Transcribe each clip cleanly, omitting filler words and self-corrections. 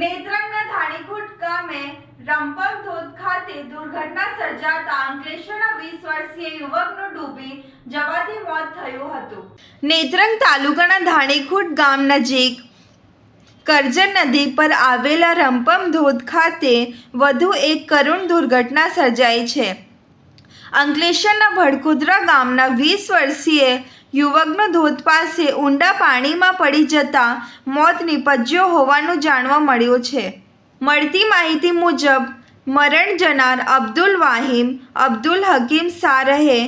નેત્રંગના ધાણીખુટ ગામે રંપક ધોધ ખાતે દુર્ઘટના સર્જાતા અંકલેશ્વરના 20 વર્ષીય યુવકનું ડૂબી જવાથી મોત થયું હતું। નેત્રંગ તાલુકાના ધાણીખુટ ગામ નજીક કરજણ નદી પર આવેલા રંપમ ધોધ ખાતે વધુ એક કરુણ દુર્ઘટના સર્જાઈ છે। અંકલેશ્વરના ભડકુદરા ગામના 20 વર્ષીય યુવકનો ધોધ પાસે ઊંડા પાણીમાં પડી જતા મોત નીપજ્યો હોવાનું જાણવા મળ્યું છે। મળતી માહિતી મુજબ મરણ જનાર અબ્દુલ વાહીમ અબ્દુલ હકીમ સારહે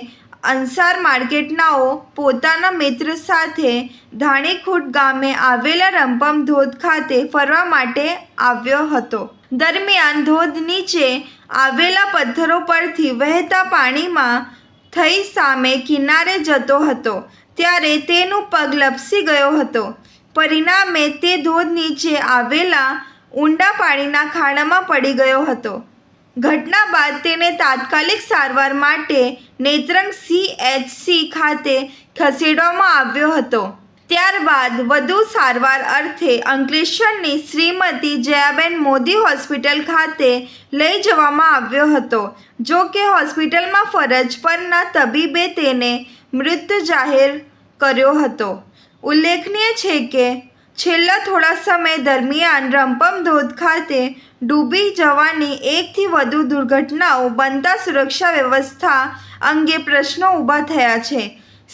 અંસાર માર્કેટનાઓ પોતાના મિત્ર સાથે ધાણીખુટ ગામે આવેલા રંપમ ધોધ ખાતે ફરવા માટે આવ્યો હતો। દરમિયાન ધોધ નીચે આવેલા પથ્થરો પરથી વહેતા પાણીમાં થઈ સામે કિનારે જતો હતો ત્યારે તેનું પગ લપસી ગયો હતો। પરિણામે તે ધોધ નીચે આવેલા ઊંડા પાણીના ખાડામાં પડી ગયો હતો। ઘટના બાદ તેને તાત્કાલિક સારવાર માટે નેત્રંગ CHC ખાતે ખસેડવામાં આવ્યો હતો। ત્યારબાદ વધુ સારવાર અર્થે અંકલેશ્વરની શ્રીમતી જયાબેન મોદી હોસ્પિટલ ખાતે લઈ જવામાં આવ્યો હતો। જો કે હોસ્પિટલમાં ફરજ પરના તબીબે તેને મૃત જાહેર કર્યો હતો। ઉલ્લેખનીય છે કે છેલ્લા થોડા સમય દરમિયાન રંપમ ધોધ ખાતે ડૂબી જવાની એકથી વધુ દુર્ઘટનાઓ બનતા સુરક્ષા વ્યવસ્થા અંગે પ્રશ્નો ઊભા થયા છે।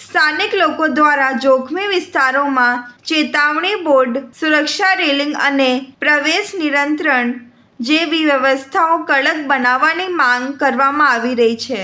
સ્થાનિક લોકો દ્વારા જોખમી વિસ્તારોમાં ચેતવણી બોર્ડ, સુરક્ષા રેલિંગ અને પ્રવેશ નિયંત્રણ જેવી વ્યવસ્થાઓ કડક બનાવવાની માંગ કરવામાં આવી રહી છે।